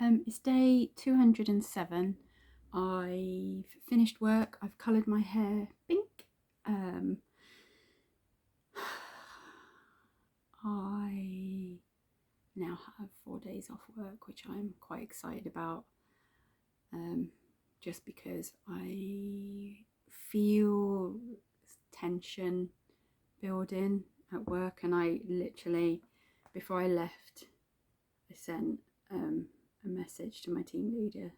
It's day 207. I've finished work. I've coloured my hair pink. Um, I now have 4 days off work, which I'm quite excited about. Just because I feel tension building at work, and I literally, before I left, I sent a message to my team leader,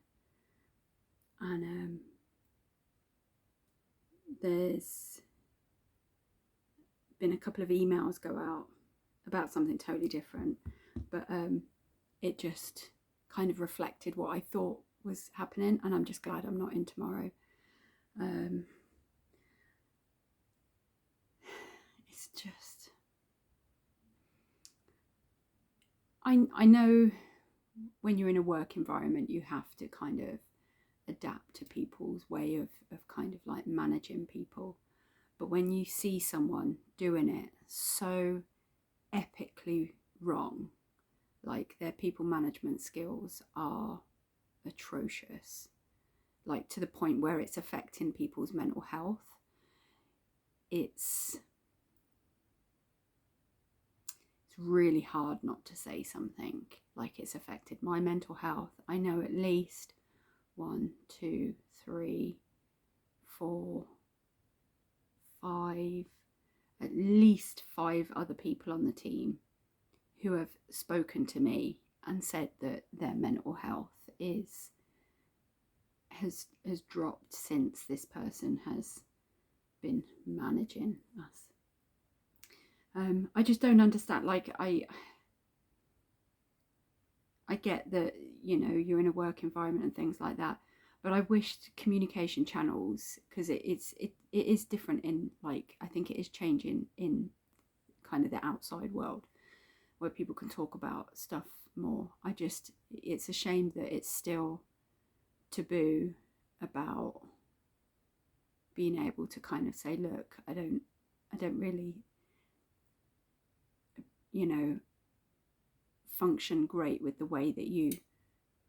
and there's been a couple of emails go out about something totally different, but it just kind of reflected what I thought was happening, and I'm just glad I'm not in tomorrow. It's just, I know when you're in a work environment you have to kind of adapt to people's way of kind of like managing people, but when you see someone doing it so epically wrong, like their people management skills are atrocious, like to the point where it's affecting people's mental health, it's really hard not to say something like it's affected my mental health. I know at least 1, 2, 3, 4, 5, at least 5 other people on the team who have spoken to me and said that their mental health has dropped since this person has been managing us. I just don't understand. Like I get that, you know, you're in a work environment and things like that, but I wished communication channels, because it is different in, like, I think it is changing in kind of the outside world where people can talk about stuff more. It's a shame that it's still taboo about being able to kind of say, look, I don't really, you know, function great with the way that you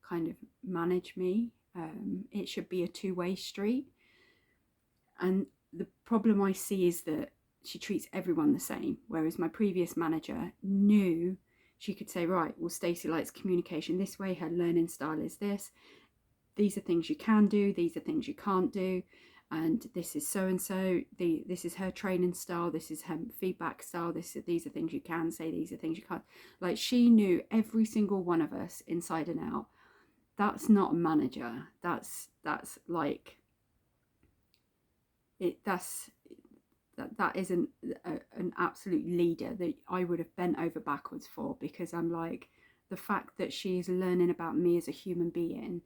kind of manage me. It should be a two-way street. And the problem I see is that she treats everyone the same, whereas my previous manager knew she could say, right, well, Stacey likes communication this way, her learning style is this, these are things you can do, these are things you can't do, and this is so and so, this is her training style, this is her feedback style, these are things you can say, these are things you can't. Like, she knew every single one of us inside and out. That's not a manager. That's like it. That isn't an absolute leader that I would have bent over backwards for, because I'm like, the fact that she is learning about me as a human being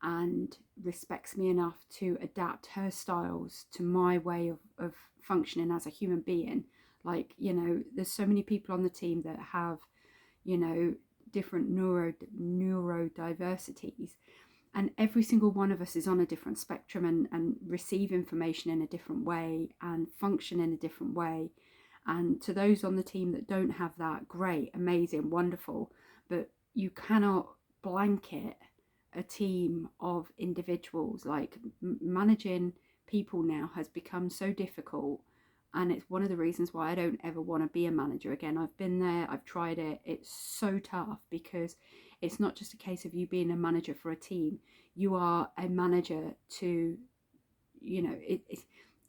and respects me enough to adapt her styles to my way of functioning as a human being. Like, you know, there's so many people on the team that have, you know, different neurodiversities, and every single one of us is on a different spectrum and receive information in a different way and function in a different way. And to those on the team that don't have that, great, amazing, wonderful, but you cannot blanket a team of individuals. Like, managing people now has become so difficult, and it's one of the reasons why I don't ever want to be a manager again. I've been there, I've tried it, it's so tough, because it's not just a case of you being a manager for a team, you are a manager to, you know,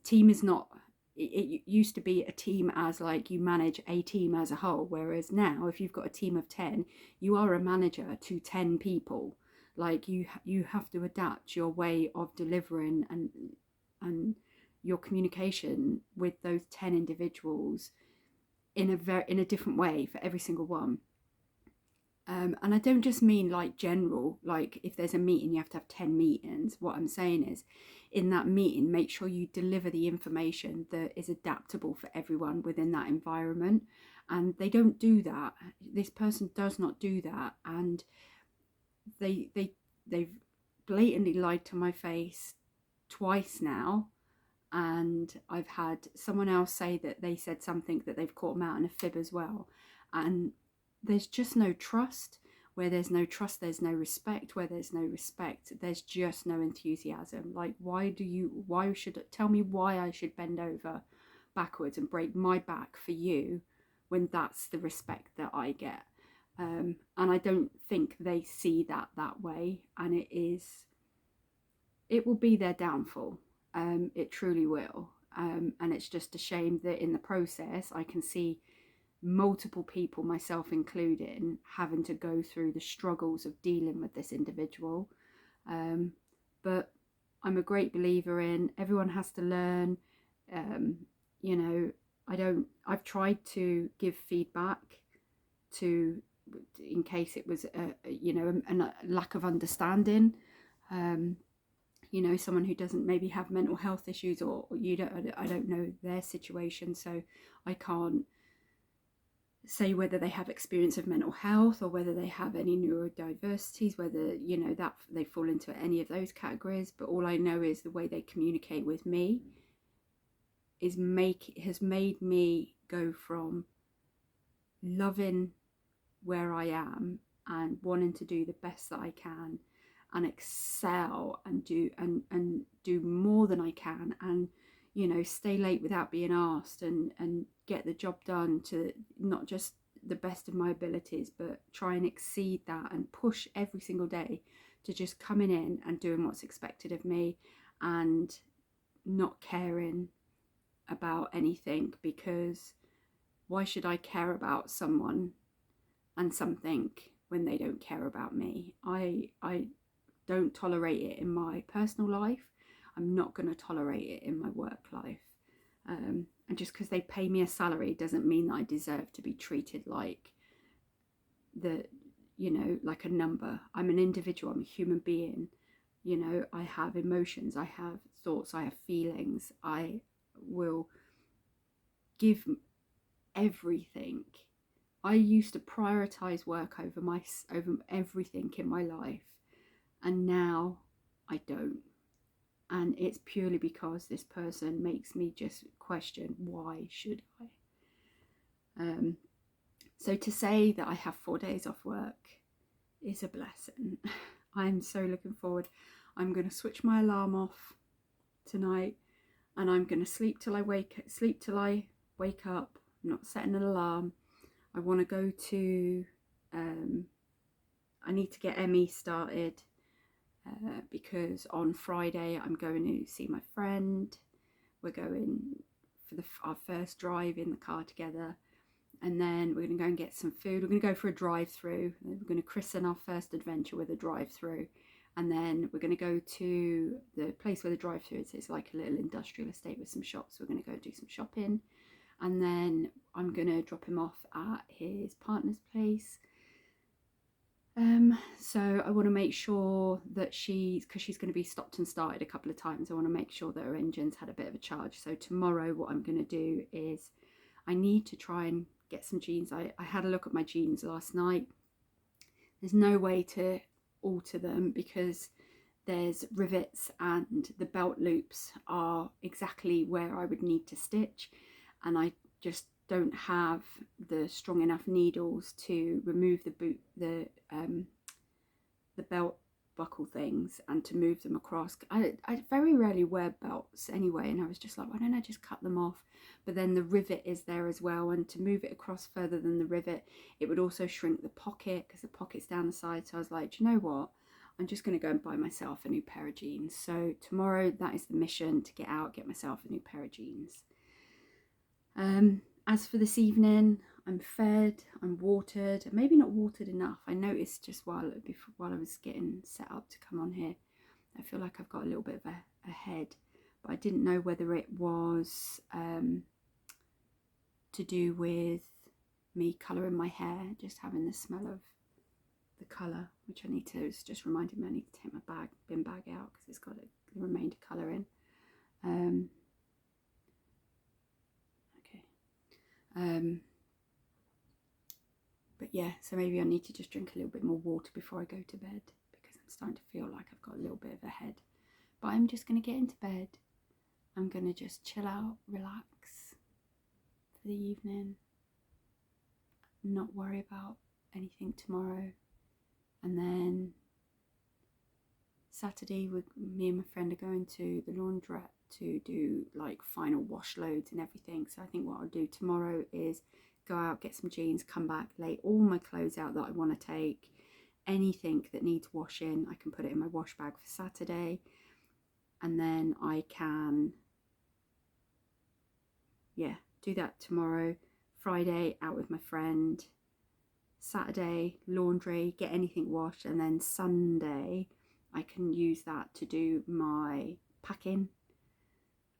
team is not, it used to be a team as like you manage a team as a whole, whereas now if you've got a team of 10, you are a manager to 10 people. Like, you have to adapt your way of delivering and your communication with those 10 individuals in a different way for every single one. And I don't just mean like general, like if there's a meeting you have to have 10 meetings. What I'm saying is, in that meeting, make sure you deliver the information that is adaptable for everyone within that environment. And they don't do that. This person does not do that, and they've blatantly lied to my face twice now. And I've had someone else say that they said something that they've caught them out in a fib as well. And there's just no trust. Where there's no trust, there's no respect. Where there's no respect, there's just no enthusiasm. Like, tell me why I should bend over backwards and break my back for you when that's the respect that I get. And I don't think they see that way, and it will be their downfall. It truly will. And it's just a shame that in the process I can see multiple people, myself included, having to go through the struggles of dealing with this individual. But I'm a great believer in everyone has to learn. You know, I've tried to give feedback to, in case it was a lack of understanding. You know, someone who doesn't maybe have mental health issues, or I don't know their situation, so I can't say whether they have experience of mental health or whether they have any neurodiversities, whether, you know, that they fall into any of those categories. But all I know is the way they communicate with me has made me go from loving where I am and wanting to do the best that I can and excel and do more than I can, and, you know, stay late without being asked, and get the job done to not just the best of my abilities, but try and exceed that and push every single day to just coming in and doing what's expected of me and not caring about anything, because why should I care about someone and something when they don't care about me? I don't tolerate it in my personal life. I'm not going to tolerate it in my work life. And just because they pay me a salary doesn't mean that I deserve to be treated like like a number. I'm an individual. I'm a human being. You know, I have emotions. I have thoughts. I have feelings. I will give everything. I used to prioritize work over everything in my life, and now I don't. And it's purely because this person makes me just question, why should I? So to say that I have 4 days off work is a blessing. I'm so looking forward. I'm going to switch my alarm off tonight, and I'm going to sleep till I wake up. I'm not setting an alarm. I want to go to, I need to get Emmy started. Because on Friday I'm going to see my friend. We're going for our first drive in the car together, and then we're going to go and get some food. We're going to go for a drive-through. We're going to christen our first adventure with a drive-through, and then we're going to go to the place where the drive-through is. It's like a little industrial estate with some shops. We're going to go do some shopping, and then I'm going to drop him off at his partner's place. So I want to make sure that because she's going to be stopped and started a couple of times, I want to make sure that her engine's had a bit of a charge. So tomorrow what I'm going to do is I need to try and get some jeans. I had a look at my jeans last night. There's no way to alter them because there's rivets and the belt loops are exactly where I would need to stitch, and I just don't have the strong enough needles to remove the belt buckle things and to move them across. I very rarely wear belts anyway, and I was just like, why don't I just cut them off? But then the rivet is there as well, and to move it across further than the rivet, it would also shrink the pocket because the pocket's down the side. So I was like, do you know what? I'm just going to go and buy myself a new pair of jeans. So tomorrow, that is the mission, to get out, get myself a new pair of jeans. As for this evening, I'm fed, I'm watered, maybe not watered enough. I noticed just while I was getting set up to come on here, I feel like I've got a little bit of a head, but I didn't know whether it was to do with me colouring my hair, just having the smell of the colour, which I need to, it's just reminded me I need to take my bin bag out because it's got the remainder colour in. But yeah, so maybe I need to just drink a little bit more water before I go to bed, because I'm starting to feel like I've got a little bit of a head. But I'm just going to get into bed. I'm going to just chill out, relax for the evening, not worry about anything tomorrow. And then Saturday, me and my friend are going to the laundrette to do like final wash loads and everything. So I think what I'll do tomorrow is go out, get some jeans, come back, lay all my clothes out that I want to take. Anything that needs washing, I can put it in my wash bag for Saturday. And then I can, do that tomorrow. Friday, out with my friend. Saturday, laundry, get anything washed. And then Sunday, I can use that to do my packing.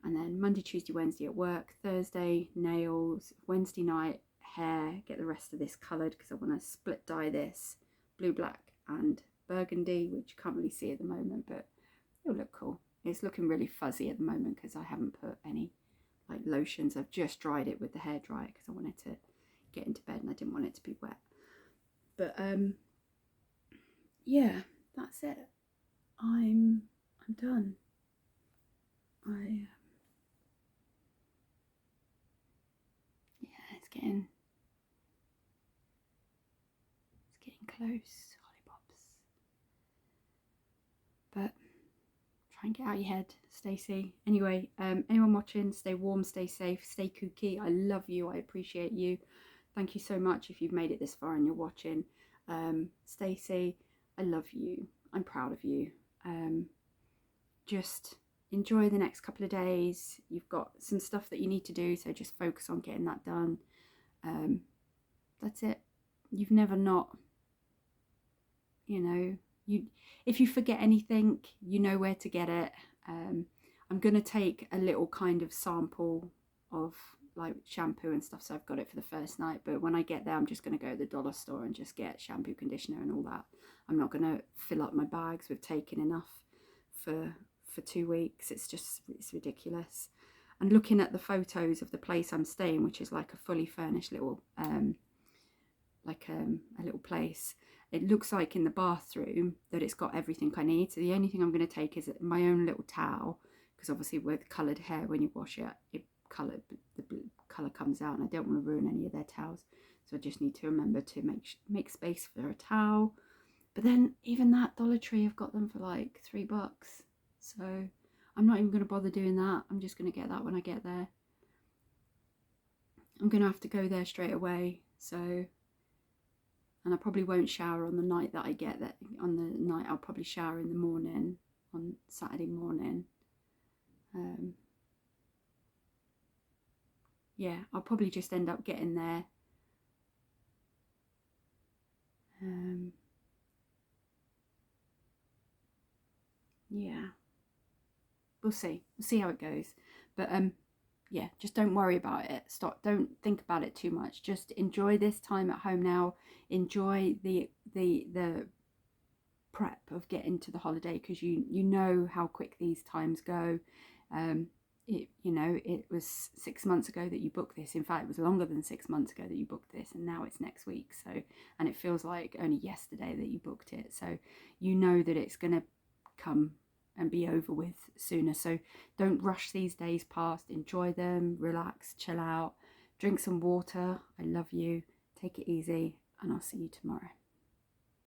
And then Monday, Tuesday, Wednesday at work. Thursday, nails. Wednesday night, hair. Get the rest of this coloured because I want to split dye this. Blue, black and burgundy, which you can't really see at the moment, but it'll look cool. It's looking really fuzzy at the moment because I haven't put any like lotions. I've just dried it with the hairdryer because I wanted to get into bed and I didn't want it to be wet. But yeah, that's it. I'm done. It's getting close, Hollypops. But try and get out your head, Stacey. Anyway, anyone watching, stay warm, stay safe, stay kooky. I love you. I appreciate you. Thank you so much if you've made it this far and you're watching. Stacey, I love you. I'm proud of you. Just enjoy the next couple of days. You've got some stuff that you need to do, so just focus on getting that done. That's it. You've never not, if you forget anything, you know where to get it. I'm going to take a little kind of sample of like shampoo and stuff, so I've got it for the first night, but when I get there I'm just going to go to the dollar store and just get shampoo, conditioner and all that. I'm not going to fill up my bags. We've taken enough for 2 weeks. It's ridiculous. And looking at the photos of the place I'm staying, which is like a fully furnished little a little place, it looks like in the bathroom that it's got everything I need. So the only thing I'm going to take is my own little towel, because obviously with coloured hair, when you wash it, the colour comes out, and I don't want to ruin any of their towels. So I just need to remember to make space for a towel. But then even that Dollar Tree, I've got them for like $3. So I'm not even going to bother doing that. I'm just going to get that when I get there. I'm going to have to go there straight away. So, and I probably won't shower on the night that I get there. On the night, I'll probably shower in the morning, on Saturday morning. Yeah, I'll probably just end up getting there. Yeah, we'll see how it goes. But yeah, just don't worry about it. Don't think about it too much. Just enjoy this time at home now. Enjoy the prep of getting to the holiday, because you know how quick these times go. It was 6 months ago that you booked this. In fact, it was longer than 6 months ago that you booked this, and now it's next week. So, and it feels like only yesterday that you booked it. So you know that it's going to come and be over with sooner. So don't rush these days past. Enjoy them, relax, chill out, drink some water. I love you. Take it easy, and I'll see you tomorrow.